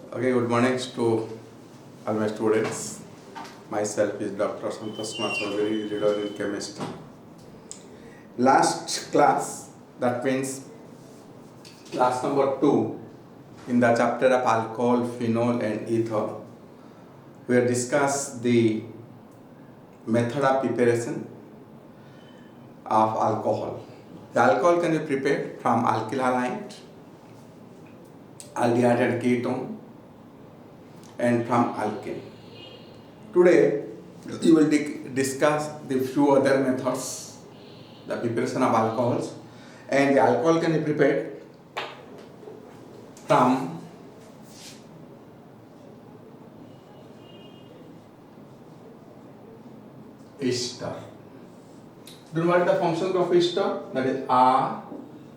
Okay, good morning to all my students. Myself is Dr. Santosh Choudhury, leader in chemistry. Last class, that means class number 2 in the chapter of alcohol, phenol and ether, we have discussed the method of preparation of alcohol. The alcohol can be prepared from alkyl halide, aldehyde ketone, and from alkane. Today, we will discuss the few other methods, the preparation of alcohols, and the alcohol can be prepared from ester. Do you know what is the function of ester? That is R,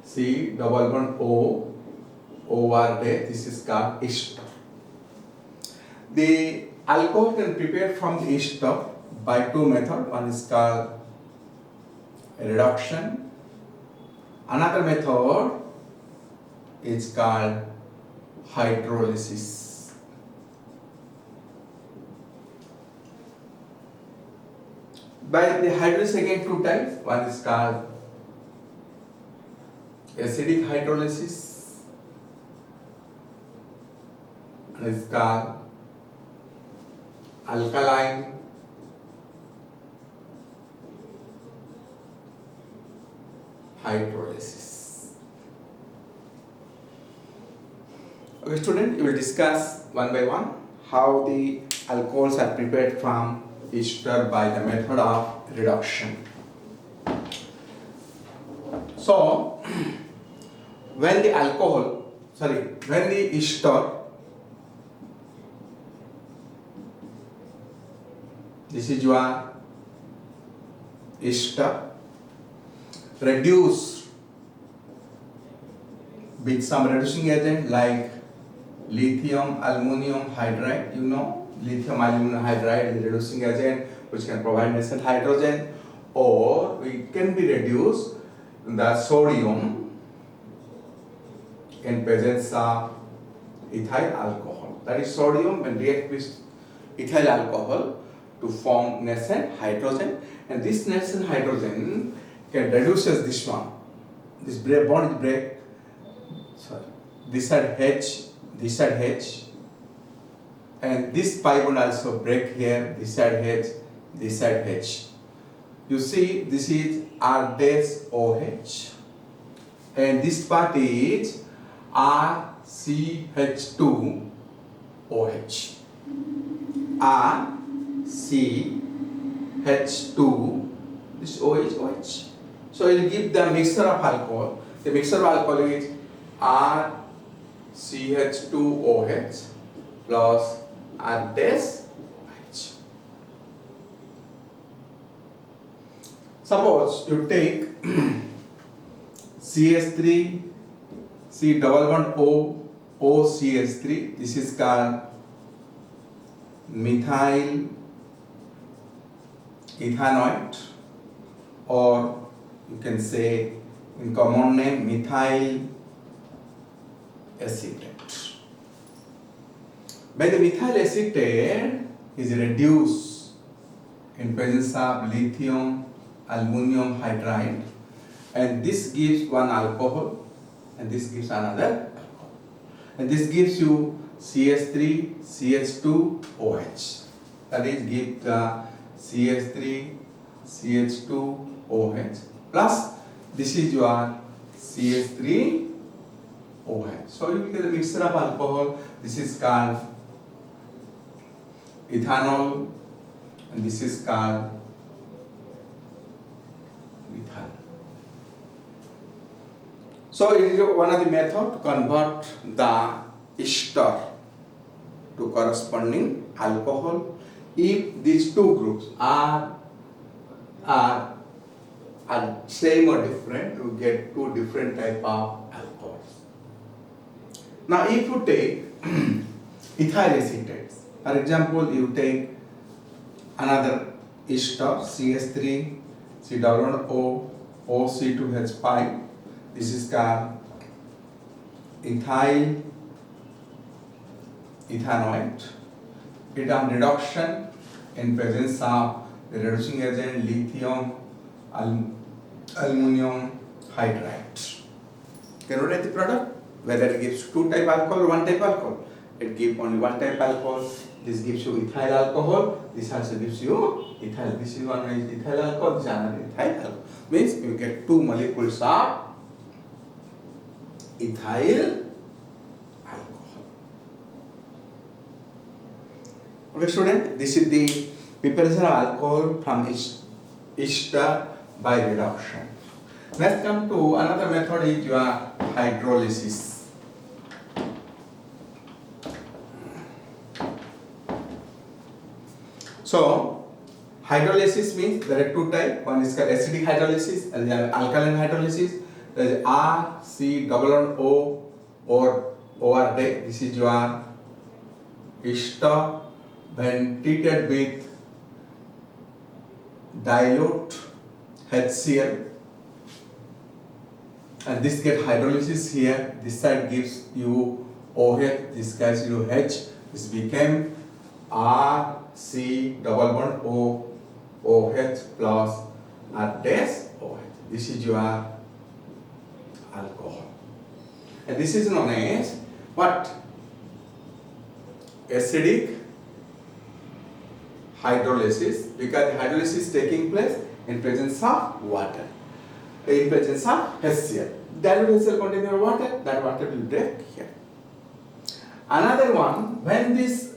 C, double bond O, over there. This is called ester. The alcohol can be prepared from the ester by two methods. One is called reduction. Another method is called hydrolysis. By the hydrolysis again two types. One is called acidic hydrolysis and is called alkaline hydrolysis. Okay, student, you will discuss one by one how the alcohols are prepared from ester by the method of reduction. So, when the ester, this is your ester, reduced with some reducing agent like lithium aluminum hydride. You know, lithium aluminum hydride is a reducing agent which can provide nascent hydrogen, or it can be reduced the sodium in presence of ethyl alcohol. That is, sodium when react with ethyl alcohol to form nascent hydrogen, and this nascent hydrogen can reduces this one. This bond is break. Sorry, this side H, this side H, and this pi bond also break here. This side H, this side H. You see, this is R dash OH, and this part is RCH2OH. RCH2, this OH. So it will give the mixture of alcohol. The mixture of alcohol is RCH2OH plus R dash OH. Suppose you take CH3, C double bond O, OCH3. This is called methyl ethanoate, or you can say in common name methyl acetate. By the methyl acetate is reduced in presence of lithium aluminum hydride, and this gives one alcohol and this gives another alcohol, and this gives you CH3 CH2OH. That is, give the CH3 CH2OH plus this is your CH3OH. So you will get a mixture of alcohol. This is called ethanol and this is called methyl. So it is one of the methods to convert the ester to corresponding alcohol if these two groups are same or different. You get two different type of alcohols. Now if you take ethyl acetates, for example, you take another ester CH3 C double O OC2H5. This is called ethyl ethanoate. Ethane reduction in presence of the reducing agent lithium aluminum hydride. Can you write the product? Whether it gives two type alcohol or one type alcohol. It gives only one type alcohol. This gives you ethyl alcohol. This also gives you ethyl. This is one is ethyl alcohol. This is another ethyl alcohol. Means you get two molecules of ethyl alcohol. Okay, student. This is the preparation of alcohol from ester by reduction. Let's come to another method is your hydrolysis. So, hydrolysis means there are two types. One is called acidic hydrolysis and the alkaline hydrolysis. There is RCOO or OR day. This is your ester when treated with dilute HCl. And this get hydrolysis here. This side gives you OH. This gives you H. This became RC double bond OH plus R dash OH. This is your alcohol. And this is known as what? Acidic hydrolysis, because the hydrolysis is taking place in presence of water, in presence of HCl. Dilute HCl contains your water, that water will break here. Another one, when this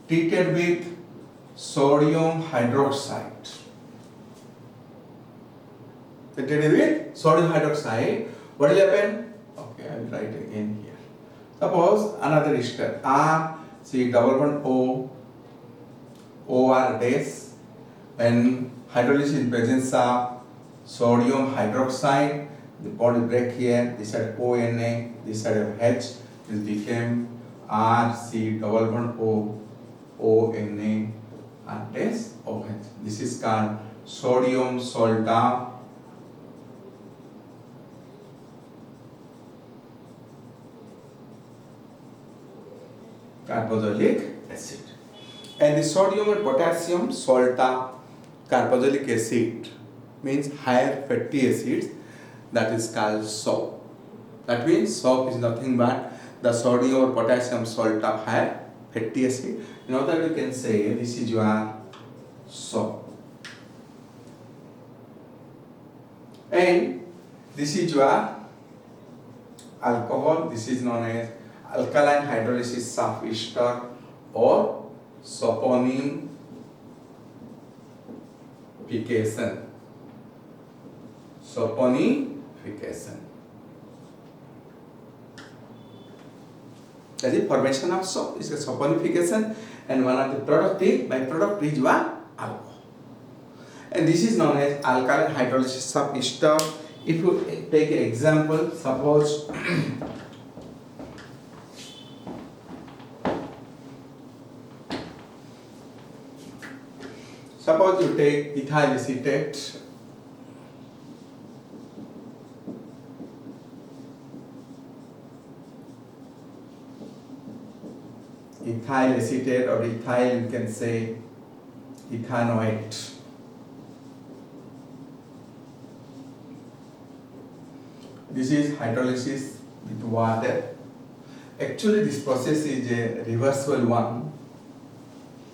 treated with sodium hydroxide. Treated with sodium hydroxide, what will happen? Okay, I will write again here. Suppose another ester RC double bond O OR dash, when hydrolysis in presence of sodium hydroxide, the bond will break here, this side ONA, this side of H, this became RC double bond O ONA R dash OH. This is called sodium salta carboxylic acid. And the sodium and potassium salta carboxylic acid means higher fatty acids, that is called SOP. That means SOP is nothing but the sodium or potassium salt of higher fatty acid. In other words, you can say this is your SOP. And this is your alcohol. This is known as alkaline hydrolysis of ester or saponification. Saponification. That is formation of soap. Is a saponification, and one of the byproduct is your alcohol. And this is known as alkaline hydrolysis of ester. If you take an example, suppose you take ethyl acetate, or ethyl, you can say ethanoate. This is hydrolysis with water. Actually, this process is a reversible one.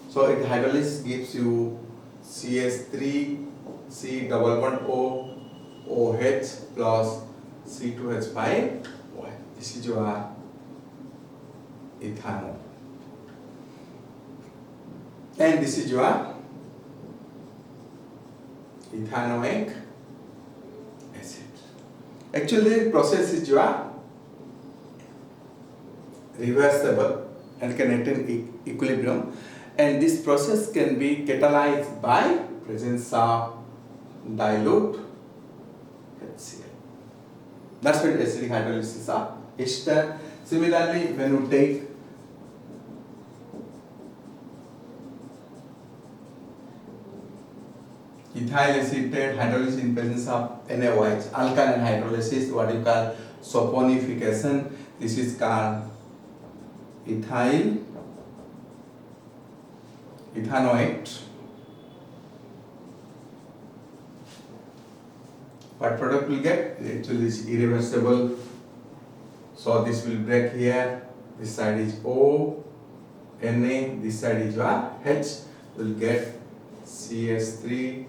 So, hydrolysis gives you CH3 C double bond O OH plus C2H5 OH. This is your ethanol. And this is your ethanoic acid. Actually, the process is your reversible and can attain equilibrium. And this process can be catalyzed by presence of dilute HCl. That's what acidic hydrolysis of ester. Similarly, when you take ethyl acetate hydrolysis in presence of NaOH, alkaline hydrolysis, what you call saponification. This is called ethyl ethanoate. What product will get? Actually is irreversible. So this will break here. This side is O, Na, this side is H. Will get CS3,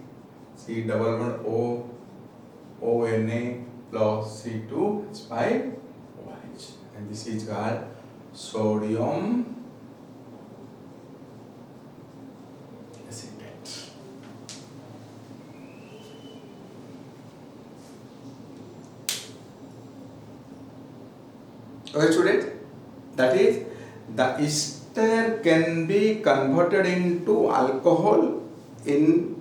C double bond O, ONA plus C2H5OH. And this is called sodium acetate. Okay, student, that is the ester can be converted into alcohol in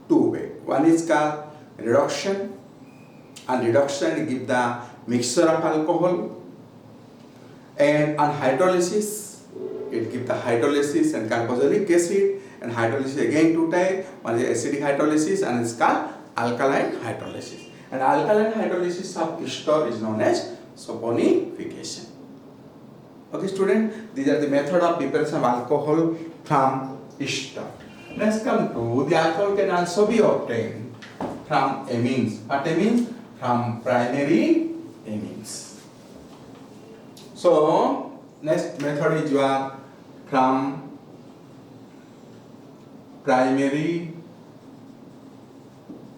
two ways. One is called reduction, and reduction give the mixture of alcohol, and on hydrolysis it gives the hydrolysis and carboxylic acid, and hydrolysis again two types. One is acidic hydrolysis and it's called alkaline hydrolysis. And alkaline hydrolysis of ester is known as saponification. Okay, student, these are the method of preparation of alcohol from ester. Let's come to the alcohol can also be obtained from amines. What amines? From primary amines. So next method is from primary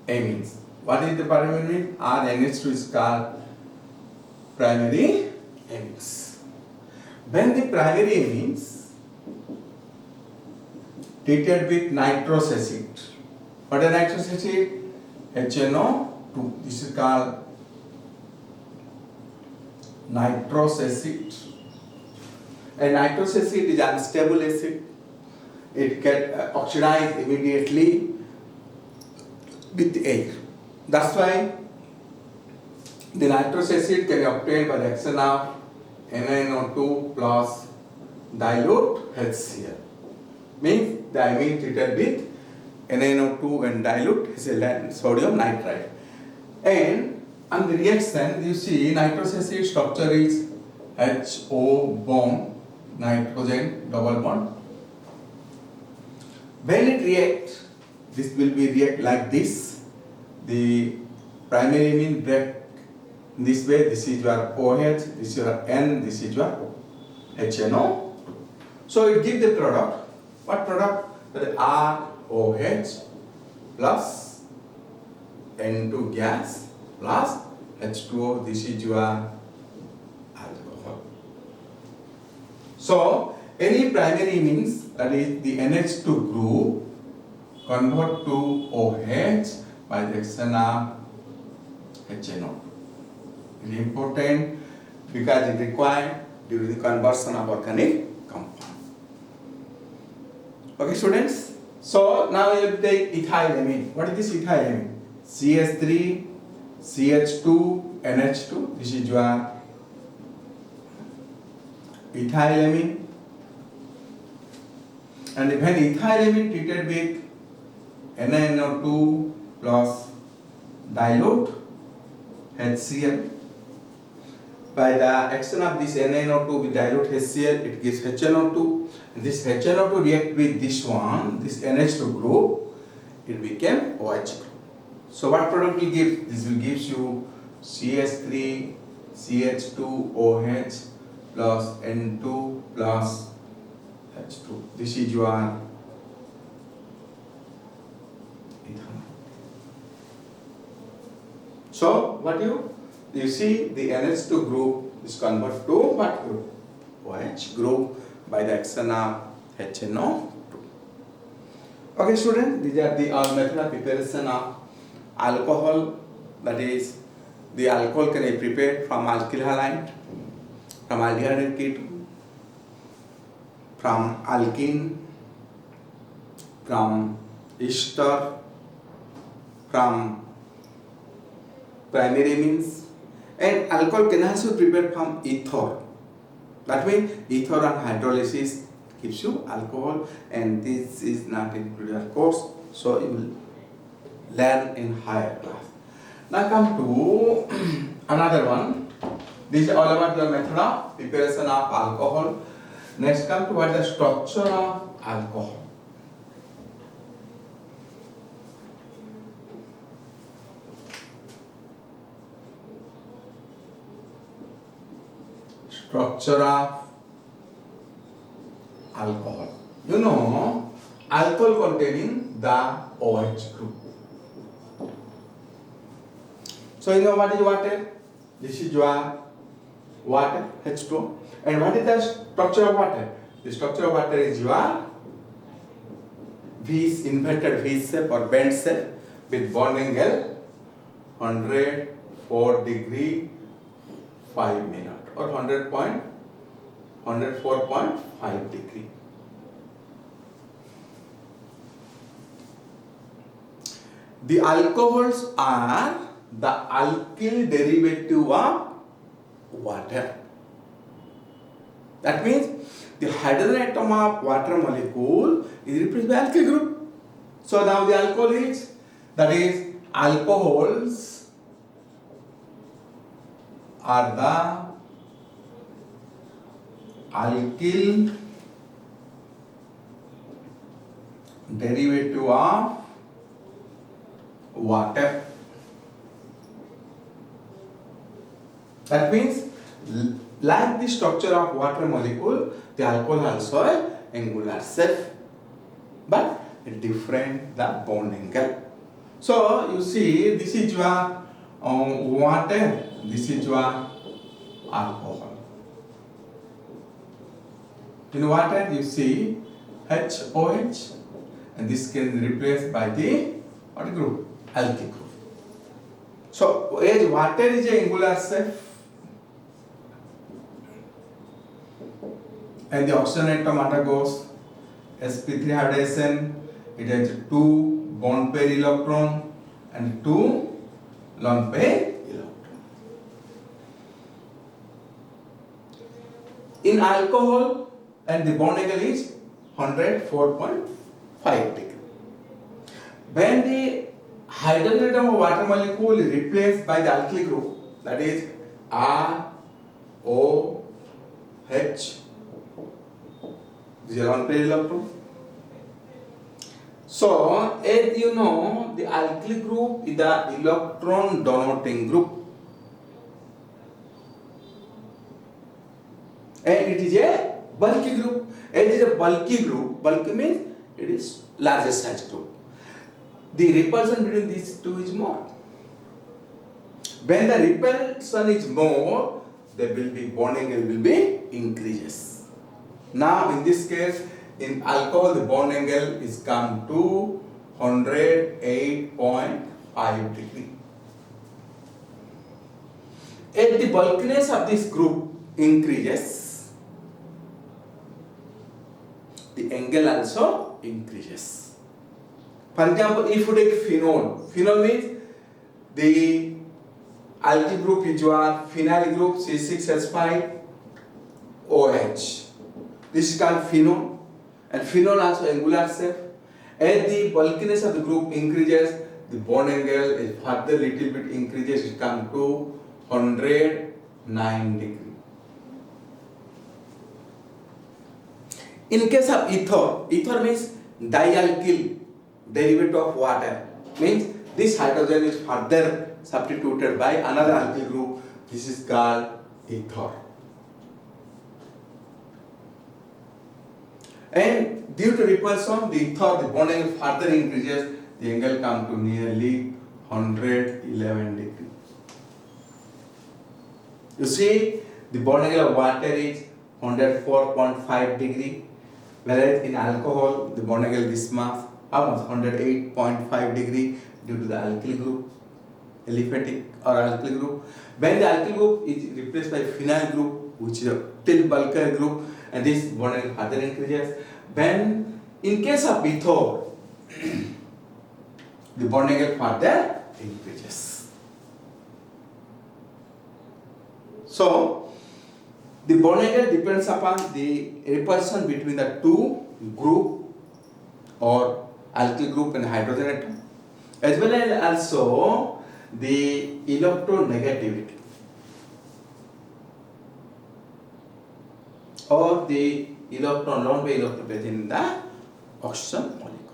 amines. What is the primary amine? NH2 is called primary amines. When the primary amines treated with nitrous acid, what is nitrous acid? HNO2. This is called nitrous acid. And nitrous acid is unstable acid. It gets oxidized immediately with air. That's why the nitrous acid can be obtained by the action of NaNO2 plus dilute HCl. Means the amine treated with NaNO2 and dilute HCl, sodium nitrite. And on the reaction, you see nitrous acid structure is HO bond, nitrogen double bond. When it reacts, this will be react like this. The primary amine break in this way. This is your OH, this is your N, this is your HNO. So it gives the product. What product? The ROH plus N2 gas plus H2O. This is your alcohol. So any primary means, that is the NH2 group, convert to OH by the action of HNO. It is important because it is required during the conversion of organic compound. Okay, students. So now you have to take ethylamine. What is this ethylamine? CH3, CH2, NH2. This is your ethylamine. And when ethylamine treated with NaNO2 plus dilute HCl, by the action of this NaNO2 with dilute HCl, it gives HNO2. And this HNO2 react with this one, this NH2 group, it became OH group. So what product will give? This will give you CH3, CH2, OH plus N2 plus H2. This is your ethanol. So what you see the NH2 group is converted to what group? OH group by the action of HNO2. Okay, students, these are the method of preparation of alcohol. That is, the alcohol can be prepared from alkyl halide, from aldehyde ketone, from alkene, from ester, from primary amines, and alcohol can also be prepared from ether. That means ether and hydrolysis gives you alcohol, and this is not included of course, so you will learn in higher class. Now come to another one. This is all about the method of preparation of alcohol. Next come to what the structure of alcohol. structure of alcohol. You know, alcohol containing the OH group. So you know what is water? This is your water, H2O. And what is the structure of water? The structure of water is your V, inverted V shape or bend shape with bond angle 104 degree 5 minute or 104.5 degree. The alcohols are the alkyl derivative of water. That means the hydrogen atom of water molecule is replaced by alkyl group. So now the alcohol is, that is, alcohols are the alkyl derivative of water. That means, like the structure of water molecule, the alcohol also angular shape, but different the bond angle. So you see, this is your water, this is your alcohol. In water, you see HOH, and this can be replaced by the what group? Alkyl group. So as water is a angular shape, and the oxygen atom undergoes sp3 hybridization, it has 2 bond pair electron and 2 lone pair electron. In alcohol, and the bond angle is 104.5 degree. When the hydrogen atom of water molecule is replaced by the alkyl group, that is ROH, this is lone pair electron. So, as you know, the alkyl group is the electron donating group, and it is a bulky group. As it is a bulky group, bulky means it is largest size group. The repulsion between these two is more. When the repulsion is more, the bond angle will be increases. Now, in this case, in alcohol, the bond angle is come to 108.5 degree. As the bulkiness of this group increases, the angle also increases. For example, if you take phenol, phenol means the alkyl group is your phenyl group C6H5OH. This is called phenol, and phenol also angular shape. As the bulkiness of the group increases, the bond angle is further little bit increases, it comes to 109 degree. In case of ether, ether means dialkyl derivative of water, means this hydrogen is further substituted by another alkyl group. This is called ether. And due to repulsion, the ether, the bond angle further increases, the angle comes to nearly 111 degree. You see, the bond angle of water is 104.5 degree, whereas in alcohol, the bond angle this much, almost 108.5 degree due to the alkyl group, aliphatic or alkyl group. When the alkyl group is replaced by phenyl group, which is a still bulkier group, and this bond angle further increases. When in case of ether, the bond angle further increases. So the bond angle depends upon the repulsion between the two group or alkyl group and hydrogen atom, as well as also the electronegativity or the electron lone pair electron present in the oxygen molecule.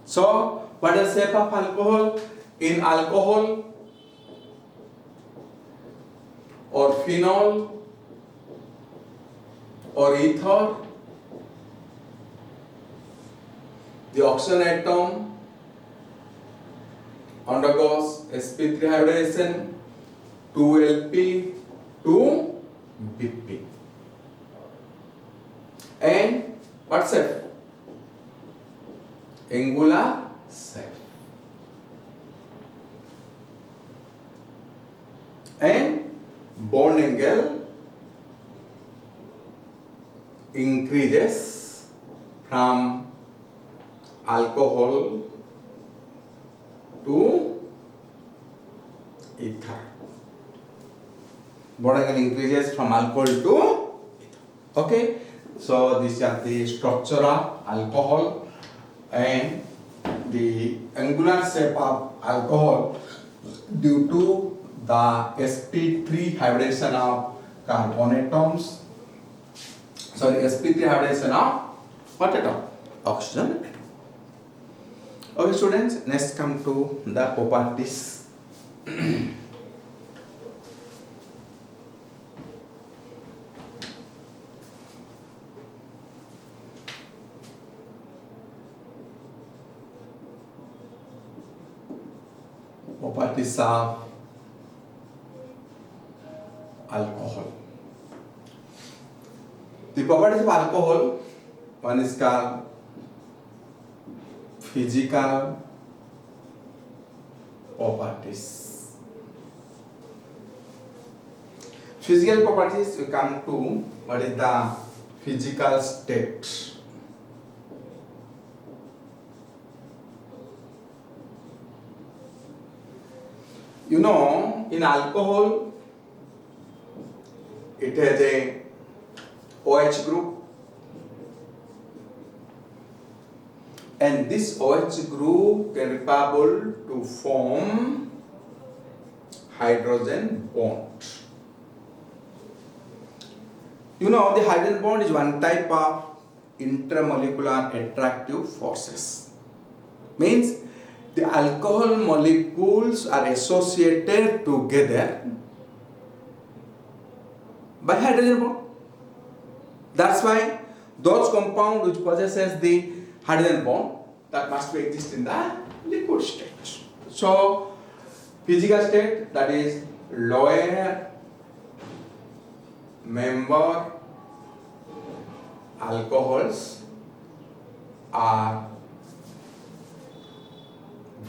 So, what is the shape of alcohol? In alcohol or phenol or ether, the oxygen atom undergoes sp3 hybridization, 2lp to BP. And what shape? Angular shape. And bond angle increases from alcohol to ether. Bond angle increases from alcohol to ether. Okay, so these are the structure of alcohol and the angular shape of alcohol due to the sp3 hybridization of carbon atoms. Sorry, sp3 hybridization of what atom? Oxygen atom. Okay, students, next come to the properties. Properties of alcohol. The properties of alcohol, one is called physical properties. Physical properties, we come to what is the physical state. You know, in alcohol, it has a OH group, and this OH group can be capable to form hydrogen bond. You know, the hydrogen bond is one type of intermolecular attractive forces. Means the alcohol molecules are associated together by hydrogen bond. That's why those compounds which possesses the hydrogen bond, that must be exist in the liquid state. So physical state, that is lower member alcohols are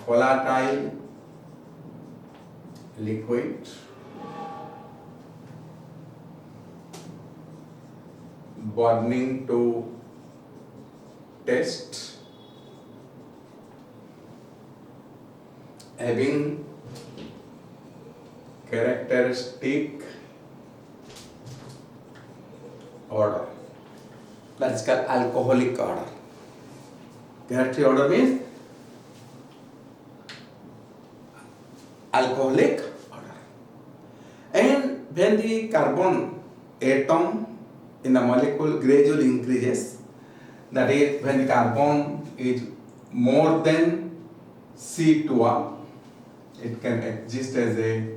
volatile liquid, burning to taste, having characteristic odor. That is called alcoholic odor. Characteristic odor means alcoholic odor. And when the carbon atom in the molecule gradually increases, that is when the carbon is more than C12, it can exist as a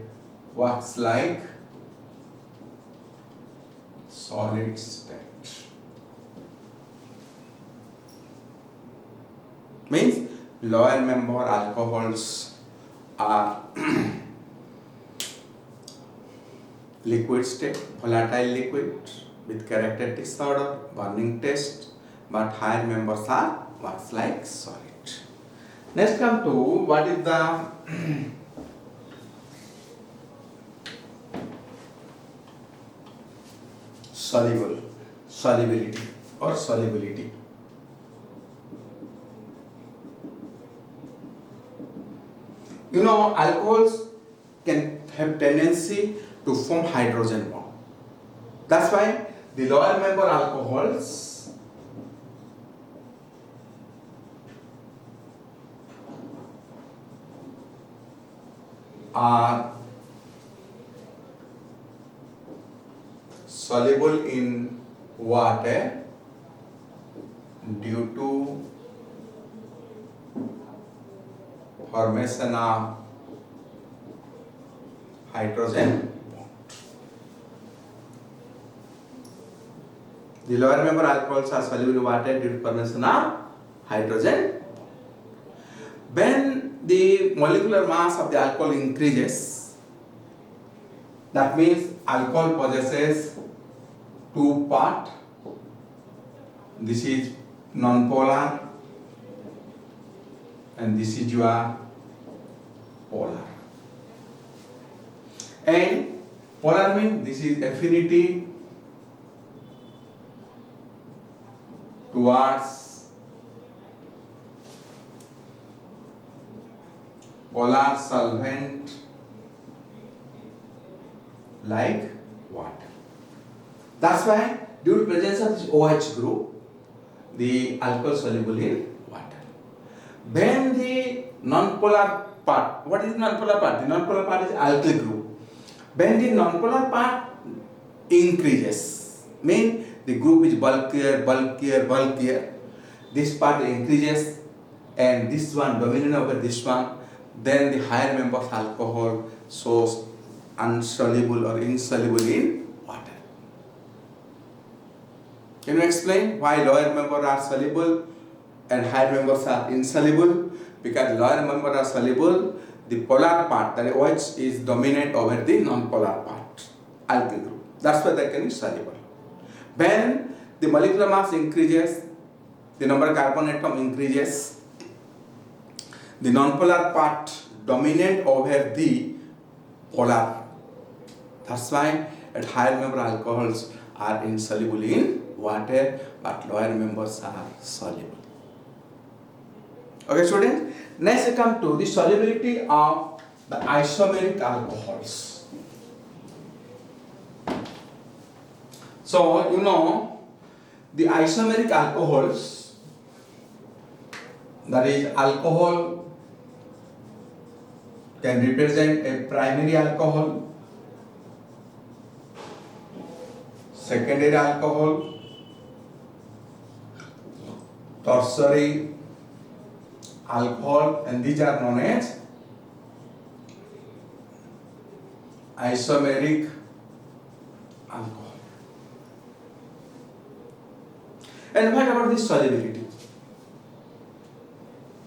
wax-like solid state. Means lower member alcohols are liquid state, volatile liquid with characteristic odor, burning taste, but higher members are wax-like solid. Next come to what is the solubility or solubility. You know, alcohols can have tendency to form hydrogen bond. That's why the lower member alcohols are soluble in water due to formation of hydrogen bond. The lower member alcohols are soluble in water due to formation of hydrogen. When the molecular mass of the alcohol increases, that means alcohol possesses two parts. This is non-polar and this is your polar. And polar means this is affinity towards polar solvent like water. That's why due to presence of this OH group, the alcohol soluble in water. When the non-polar part, what is the non-polar part? The non-polar part is alkyl group. When the non-polar part increases, means the group is bulkier, this part increases and this one dominant over this one, then the higher member of alcohol shows unsoluble or insoluble in water. Can you explain why lower members are soluble and higher members are insoluble? Because lower members are soluble, the polar part, that OH is dominant over the non-polar part, alkyl group. That's why they can be soluble. When the molecular mass increases, the number of carbon atom increases, the non-polar part dominant over the polar. That's why at higher member alcohols are insoluble in water, but lower members are soluble. Okay, students. Next, we come to the solubility of the isomeric alcohols. So, you know, the isomeric alcohols, that is, alcohol can represent a primary alcohol, secondary alcohol, tertiary alcohol, and these are known as isomeric alcohol. And what about this solubility?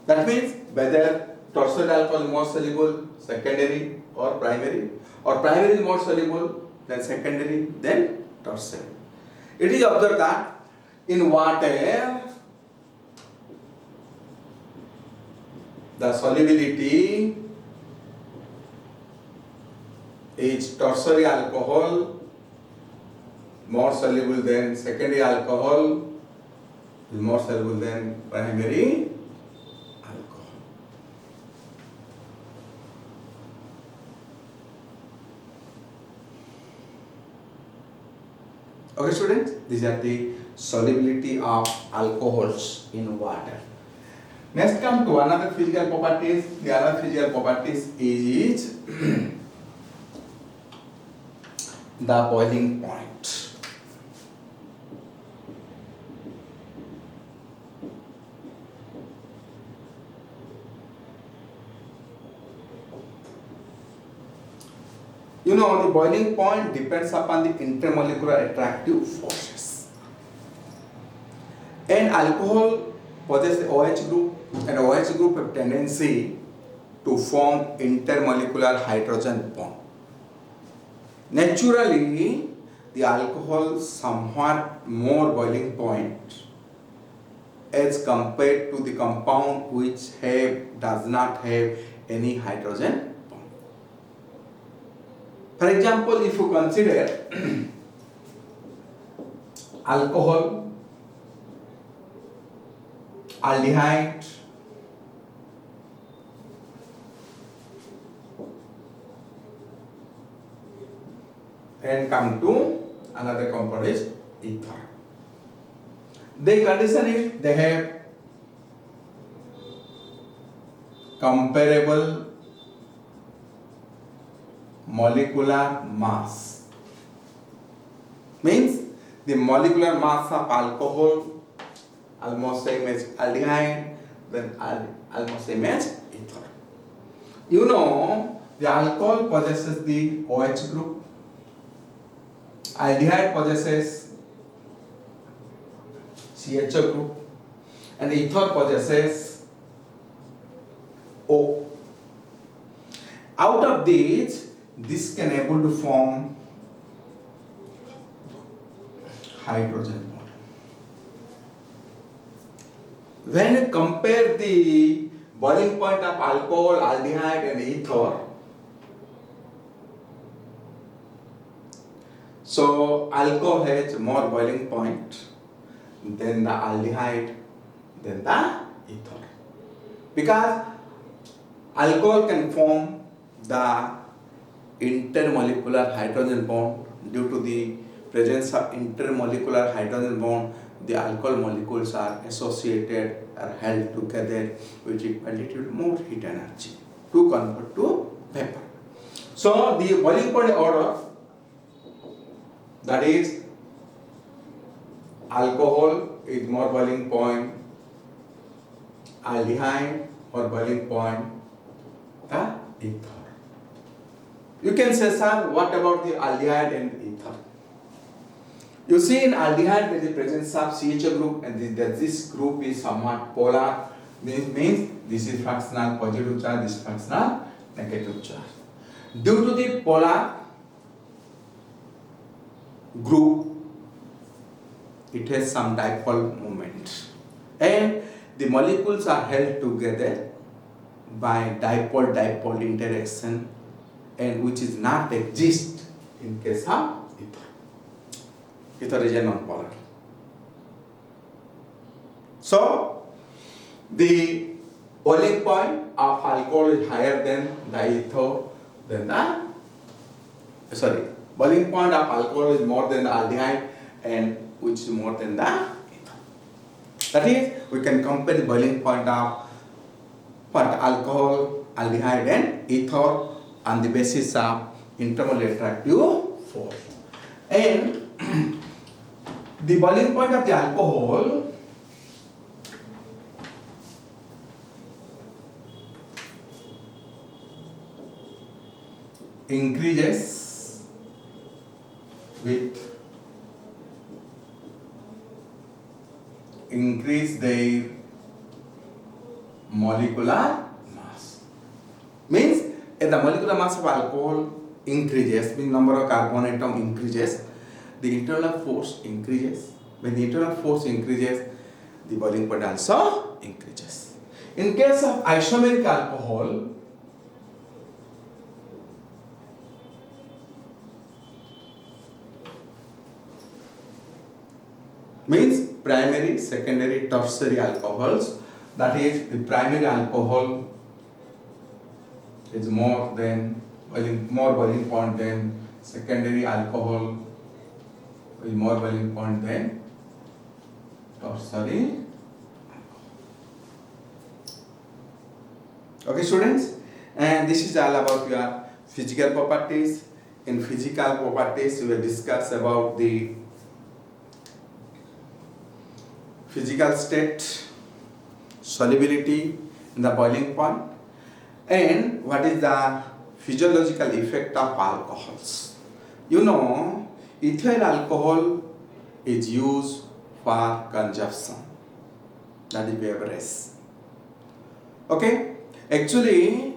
That means whether tertiary alcohol is more soluble, secondary or primary is more soluble than secondary than tertiary. It is observed that in water, the solubility is tertiary alcohol more soluble than secondary alcohol, is more soluble than primary alcohol. Okay, students, these are the solubility of alcohols in water. Next, come to another physical properties. The other physical properties is the boiling point. You know, the boiling point depends upon the intermolecular attractive forces. And alcohol possesses the OH group, and OH group have tendency to form intermolecular hydrogen bond. Naturally, the alcohol somewhat more boiling point as compared to the compound which does not have any hydrogen bond. For example, if you consider alcohol, aldehyde, and come to another compound is ether. The condition is they have comparable molecular mass. Means the molecular mass of alcohol almost same as aldehyde, then almost same as ether. You know, the alcohol possesses the OH group, aldehyde possesses CHO group, and ether possesses O. Out of these, this can able to form hydrogen bond. When you compare the boiling point of alcohol, aldehyde and ether, so alcohol has more boiling point than the aldehyde, than the ether. Because alcohol can form the intermolecular hydrogen bond. Due to the presence of intermolecular hydrogen bond, the alcohol molecules are associated or held together, which equally more heat energy to convert to vapor. So the boiling point order, that is alcohol is more boiling point, aldehyde or boiling point, the ether. You can say, sir, what about the aldehyde and ether? You see, in aldehyde there is the presence of CHO group, and this group is somewhat polar. This means this is fractional positive charge, this is fractional negative charge. Due to the polar group, it has some dipole moment, and the molecules are held together by dipole-dipole interaction, and which is not exist in case of ether. Ether is a non-polar. So the boiling point of alcohol is higher than the ether, boiling point of alcohol is more than the aldehyde, and which is more than the ether. That is, we can compare the boiling point of alcohol, aldehyde and ether on the basis of intermolecular attractive force. And the boiling point of the alcohol increases with increase their molecular mass. Means if the molecular mass of alcohol increases, means number of carbon atom increases, the internal force increases. When the internal force increases, the boiling point also increases. In case of isomeric alcohol, means primary, secondary, tertiary alcohols, that is, the primary alcohol is more boiling point than secondary alcohol, is more boiling point than tertiary. Okay, students, and this is all about your physical properties. In physical properties, we will discuss about the physical state, solubility in the boiling point, and what is the physiological effect of alcohols. You know, ethyl alcohol is used for consumption, that is beverage. Okay, actually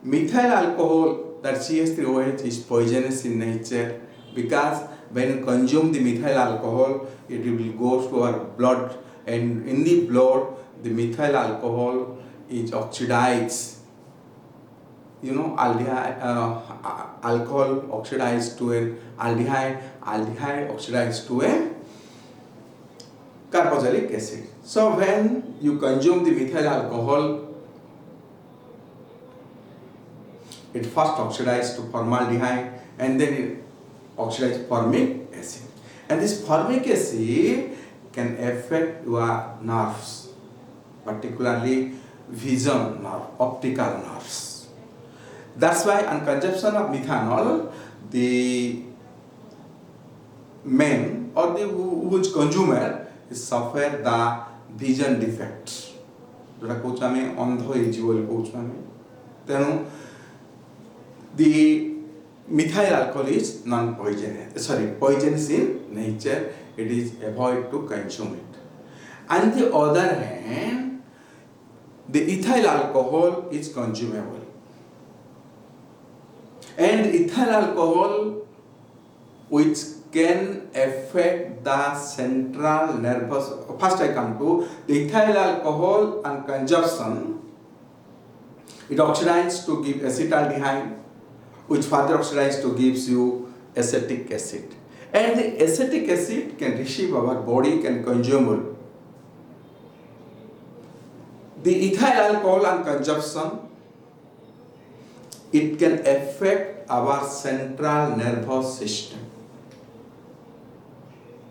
methyl alcohol, that CH3OH, is poisonous in nature, because when you consume the methyl alcohol, it will go to our blood, and in the blood the methyl alcohol is oxidized. You know, aldehyde, alcohol oxidized to an aldehyde, aldehyde oxidized to a carboxylic acid. So when you consume the methyl alcohol, it first oxidizes to formaldehyde, and then it oxidizes formic acid. And this formic acid can affect your nerves, particularly vision nerve, optical nerves. That's why on consumption of methanol, the man or the whose consumer suffer the vision defect. जोटा कहूँ आमे अंध होइजिवल कहूँ आमे तेणु the methyl alcohol is non-poisonous, poisonous in nature. It is avoid to consume it. On the other hand, the ethyl alcohol is consumable. And ethyl alcohol, which can affect the central nervous. First, I come to the ethyl alcohol and consumption. It oxidizes to give acetaldehyde, which further oxidizes to gives you acetic acid. And the acetic acid can receive our body, can consume. The ethyl alcohol and consumption, it can affect our central nervous system.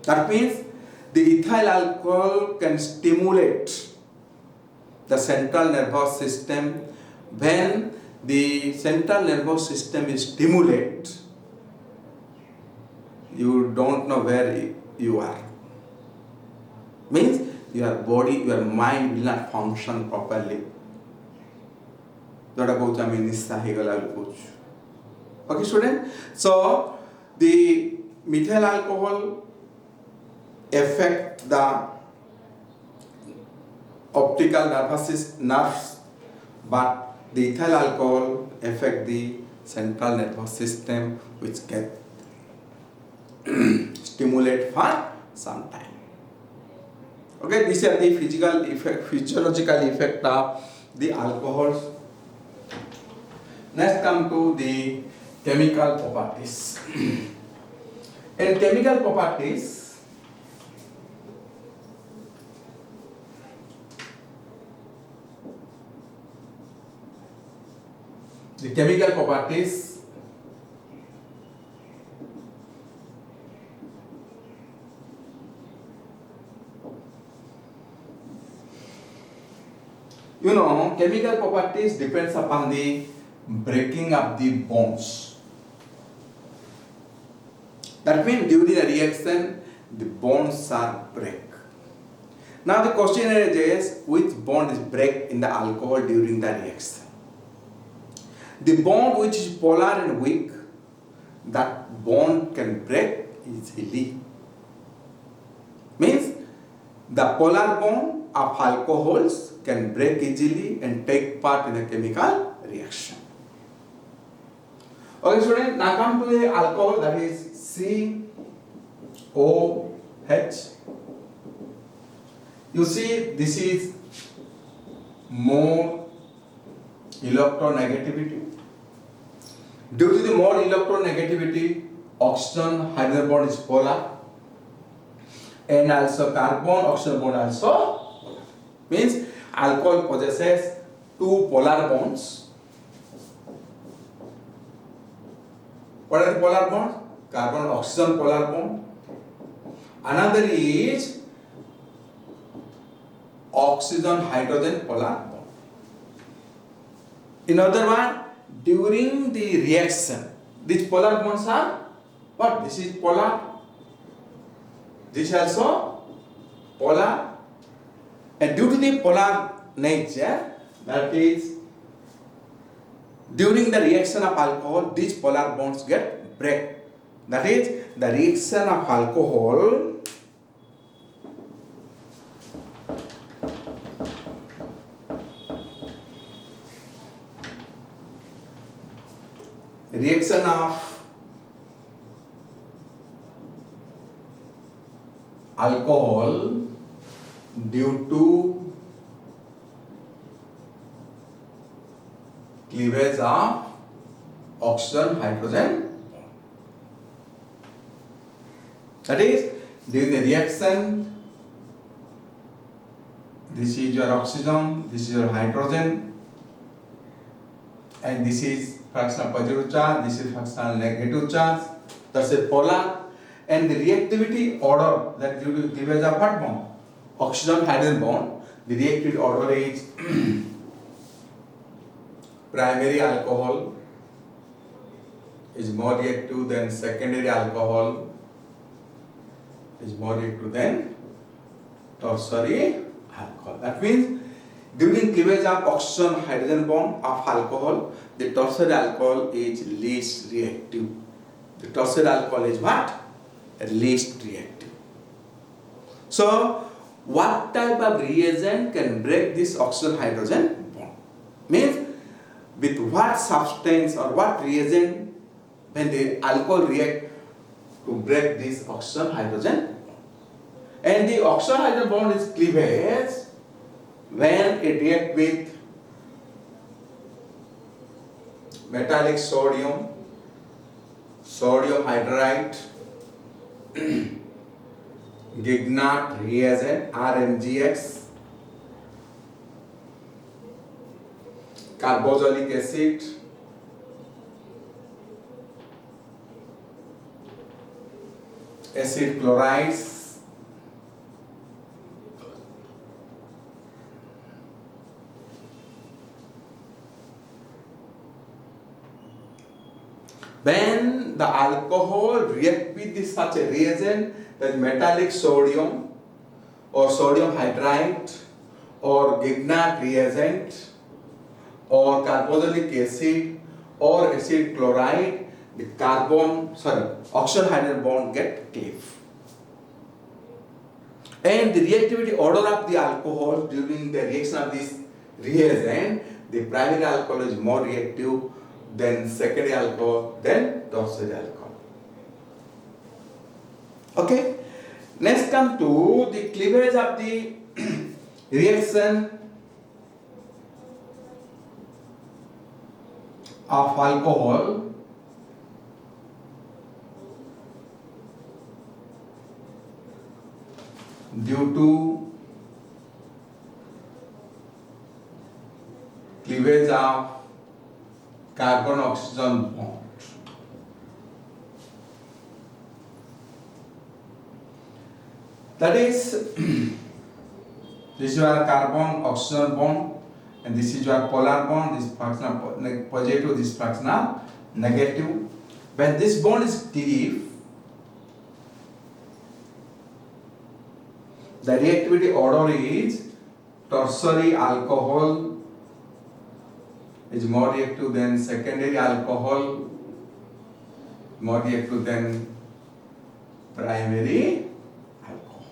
That means the ethyl alcohol can stimulate the central nervous system. When the central nervous system is stimulated, you don't know where you are. Means your body, your mind will not function properly. Okay, student? So, the methyl alcohol affect the optical nerves, but the ethyl alcohol affect the central nervous system, which can stimulate for some time. Okay, these are the physiological effect of the alcohols. Next, come to the chemical properties. In chemical properties, the chemical properties, chemical properties depends upon the breaking of the bonds. That means during the reaction, the bonds are break. Now the question is, which bond is break in the alcohol during the reaction? The bond which is polar and weak, that bond can break easily. Means the polar bond of alcohols can break easily and take part in a chemical reaction. Okay, students, now come to the alcohol, that is COH. You see, this is more electronegativity. Due to the more electronegativity, oxygen hydrogen bond is polar, and also carbon oxygen bond also means alcohol possesses two polar bonds. What are the polar bonds? Carbon oxygen polar bond. Another is oxygen hydrogen polar bond. In other words, during the reaction, these polar bonds are what? This is polar. This is also polar. And due to the polar nature, that is, during the reaction of alcohol, these polar bonds get break. That is, the reaction of alcohol alcohol due to cleavage of oxygen hydrogen. That is, during the reaction, this is your oxygen, this is your hydrogen, and this is fractional positive charge, this is fractional negative charge. That's a polar. And the reactivity order, that due to cleavage of what bond? Oxygen hydrogen bond. The reactivity order is primary alcohol is more reactive than secondary alcohol, is more reactive than tertiary alcohol. That means during cleavage of oxygen hydrogen bond of alcohol, the tertiary alcohol is least reactive. The tertiary alcohol is what? Least reactive. So what type of reagent can break this oxygen hydrogen bond? Means with what substance or what reagent when the alcohol react to break this oxygen hydrogen bond. And the oxygen hydrogen bond is cleavage when it react with metallic sodium, sodium hydride, Grignard reagent RMGX, carboxylic acid, acid chlorides, when the alcohol react with this such a reagent, that metallic sodium or sodium hydride or Grignard reagent or carboxylic acid or acid chloride, the oxygen hydrogen bond get cleaved. And the reactivity order of the alcohol during the reaction of this reagent, the primary alcohol is more reactive than secondary alcohol, then tertiary alcohol. Okay. Next come to the cleavage of the reaction of alcohol due to cleavage of carbon oxygen bond. That is, this is your carbon oxygen bond, and this is your polar bond. This fractional positive, this fractional negative. When this bond is cleaved, the reactivity order is tertiary alcohol is more reactive than secondary alcohol, more reactive than primary alcohol.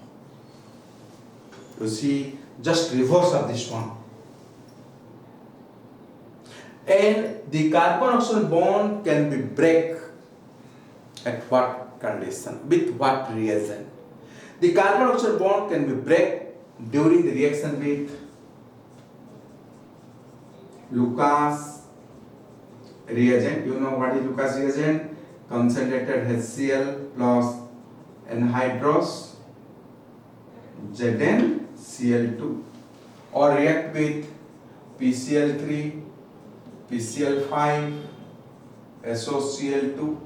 You see, just reverse of this one. And the carbon oxygen bond can be break at what condition? With what reaction? The carbon oxygen bond can be break during the reaction with Lucas reagent. You know what is Lucas reagent? Concentrated HCl plus anhydrous ZnCl2, or react with PCl3, PCl5, SOCl2.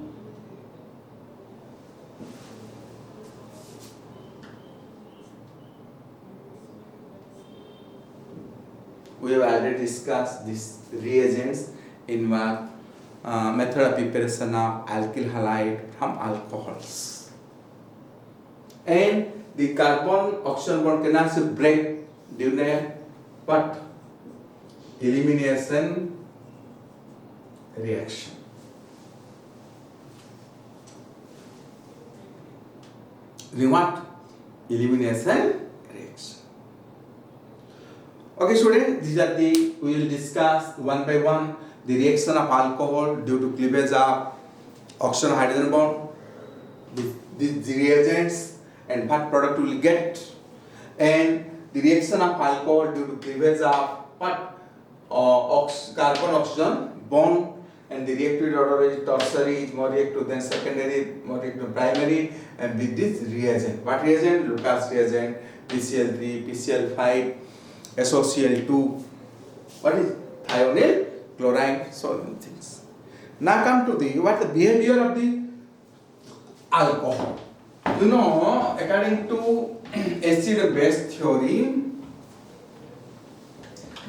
We have already discussed these reagents in our method of preparation of alkyl halide from alcohols. And the carbon oxygen bond can also break during a what? Elimination reaction. The what? Elimination reaction. Okay, students, these are the, we will discuss one by one the reaction of alcohol due to cleavage of oxygen hydrogen bond, these reagents and what product we will get, and the reaction of alcohol due to cleavage of what? Carbon oxygen bond, and the reactivity order is tertiary is more reactive than secondary, more reactive than primary, and with this reagent. What reagent? Lucas reagent, PCl3, PCl5, SOCl2, what is thionyl chloride, so many things. Now come to the what the behavior of the alcohol. You know, according to acid base theory,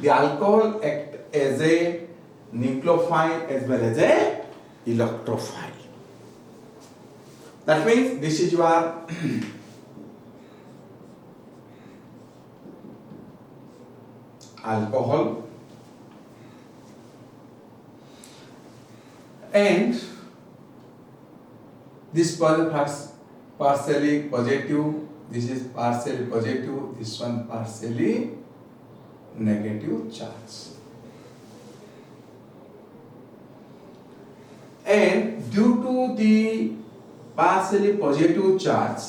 the alcohol act as a nucleophile as well as a electrophile. That means this is your alcohol, and this partially positive, This is partially positive, this one partially negative charge. And due to the partially positive charge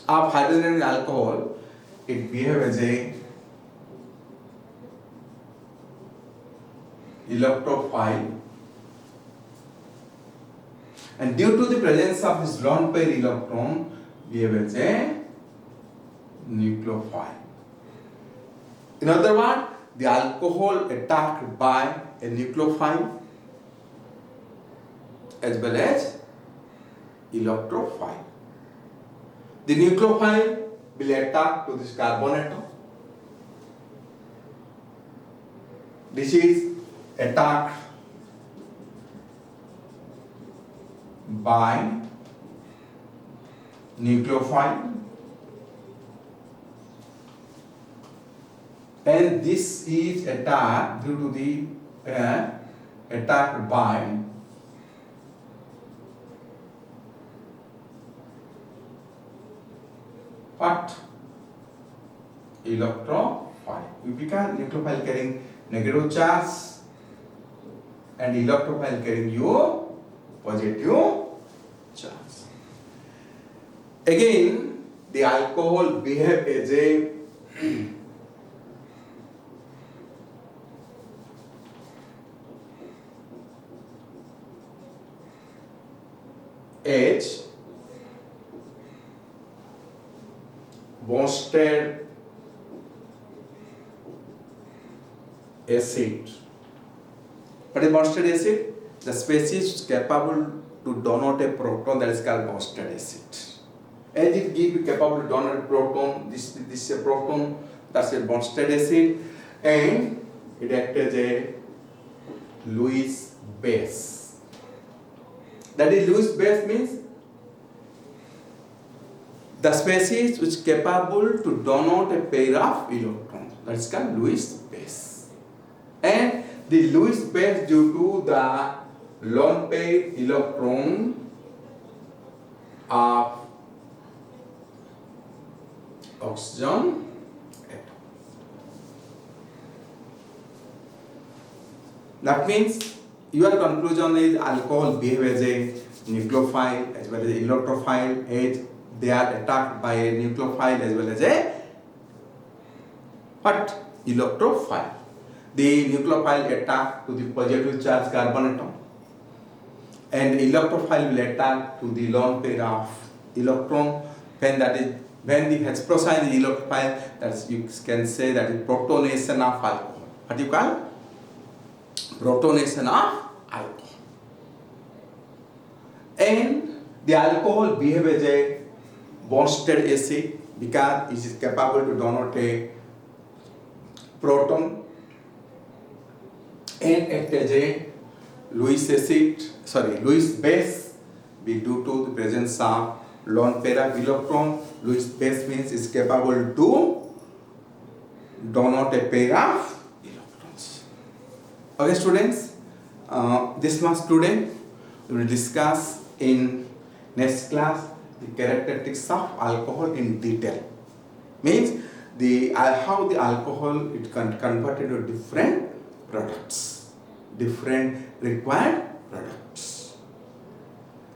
of hydrogen and alcohol, it behaves as a electrophile, and due to the presence of this lone pair electron, behaves as a nucleophile. In other words, the alcohol attacked by a nucleophile as well as electrophile. The nucleophile will attack to this carbon atom. This is attacked by nucleophile, and this is attacked due to the attacked by what? Electrophile. Because nucleophile carrying negative charge and electrophile carrying your positive charge. Again, the alcohol behave as a H bonded acid. What is bonded acid? The species capable to donate a proton, that is called bonded acid. As it gives capable to donate a proton, this is a proton, that's a bonded acid, and it acts as a Lewis base. That is, Lewis base means the species which is capable to donate a pair of electrons. That is called Lewis base. And the Lewis base, due to the lone pair electron of oxygen atom. That means your conclusion is alcohol behave as a nucleophile as well as a electrophile, as they are attacked by a nucleophile as well as a what? Electrophile. The nucleophile attack to the positive charge carbon atom, and the electrophile will attack to the lone pair of electron. When the H plus sign is electrophile, that's, you can say that is protonation of alcohol. What do you call? Protonation of alcohol. And the alcohol behave as a bonded acid because it is capable to donate a proton, and act as a Lewis base due to the presence of lone pair of electron. Lewis base means is capable to donate a pair of electrons. Okay, students, this much today. We will discuss in next class the characteristics of alcohol in detail. Means how the alcohol it can convert into different products, different required products.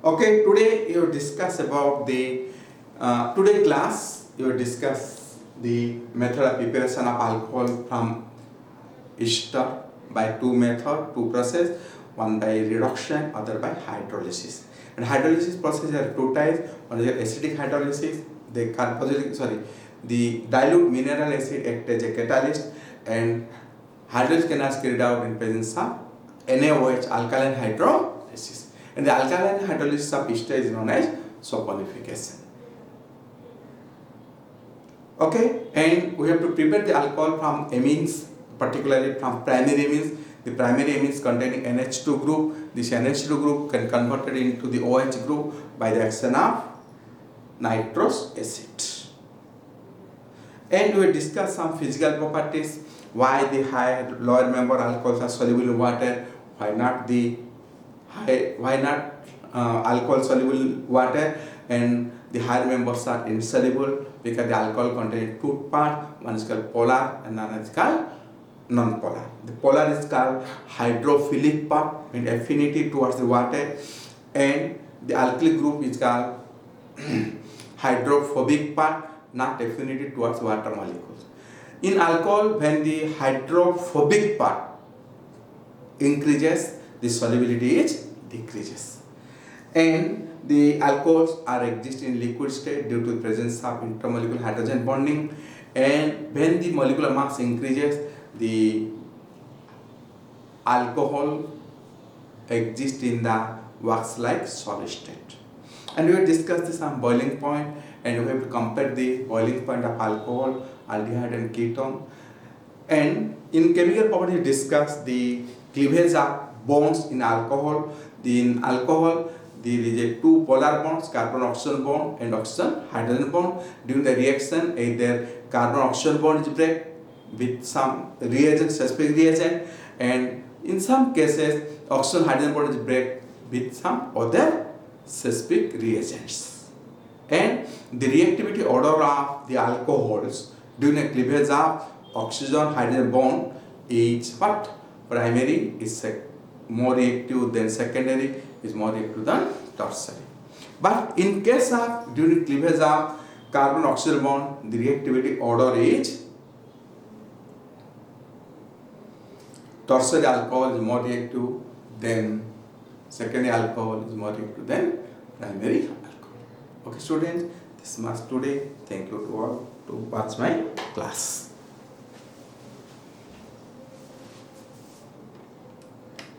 Okay, today you will discuss about the today class you will discuss the method of preparation of alcohol from ester by two process, one by reduction, other by hydrolysis. And hydrolysis process are two types. One is acidic hydrolysis. The dilute mineral acid act as a catalyst, and hydrolysis can be carried out in presence of NaOH, alkaline hydrolysis. And the alkaline hydrolysis of ester is known as saponification. Okay, and we have to prepare the alcohol from amines, particularly from primary amines. The primary amines containing NH2 group. This NH2 group can convert it into the OH group by the action of nitrous acid. And we will discuss some physical properties. Why the lower member alcohols are soluble in water? Why not alcohol soluble water? and the higher members are insoluble because the alcohol contains two parts. One is called polar and another is called non-polar. The polar is called hydrophilic part, means affinity towards the water, and the alkyl group is called hydrophobic part, not affinity towards water molecules. In alcohol, when the hydrophobic part increases, the solubility is decreases. And the alcohols are exist in liquid state due to the presence of intermolecular hydrogen bonding, and when the molecular mass increases, the alcohol exists in the wax-like solid state. And we will discuss this on boiling point, and we have to compare the boiling point of alcohol, aldehyde and ketone. And in chemical property, we discuss the cleavage of bonds in alcohol. In alcohol, there is two polar bonds, carbon-oxygen bond and oxygen-hydrogen bond. During the reaction, either carbon-oxygen bond is break with some reagent, specific reagent, and in some cases, oxygen-hydrogen bond is break with some other specific reagents. And the reactivity order of the alcohols during a cleavage of oxygen-hydrogen bond is what? Primary is more reactive than secondary, is more reactive than tertiary. But in case of during cleavage of carbon-oxygen bond, the reactivity order is tertiary alcohol is more reactive than secondary alcohol, is more reactive than primary alcohol. Okay students, this much today. Thank you to all to watch my class.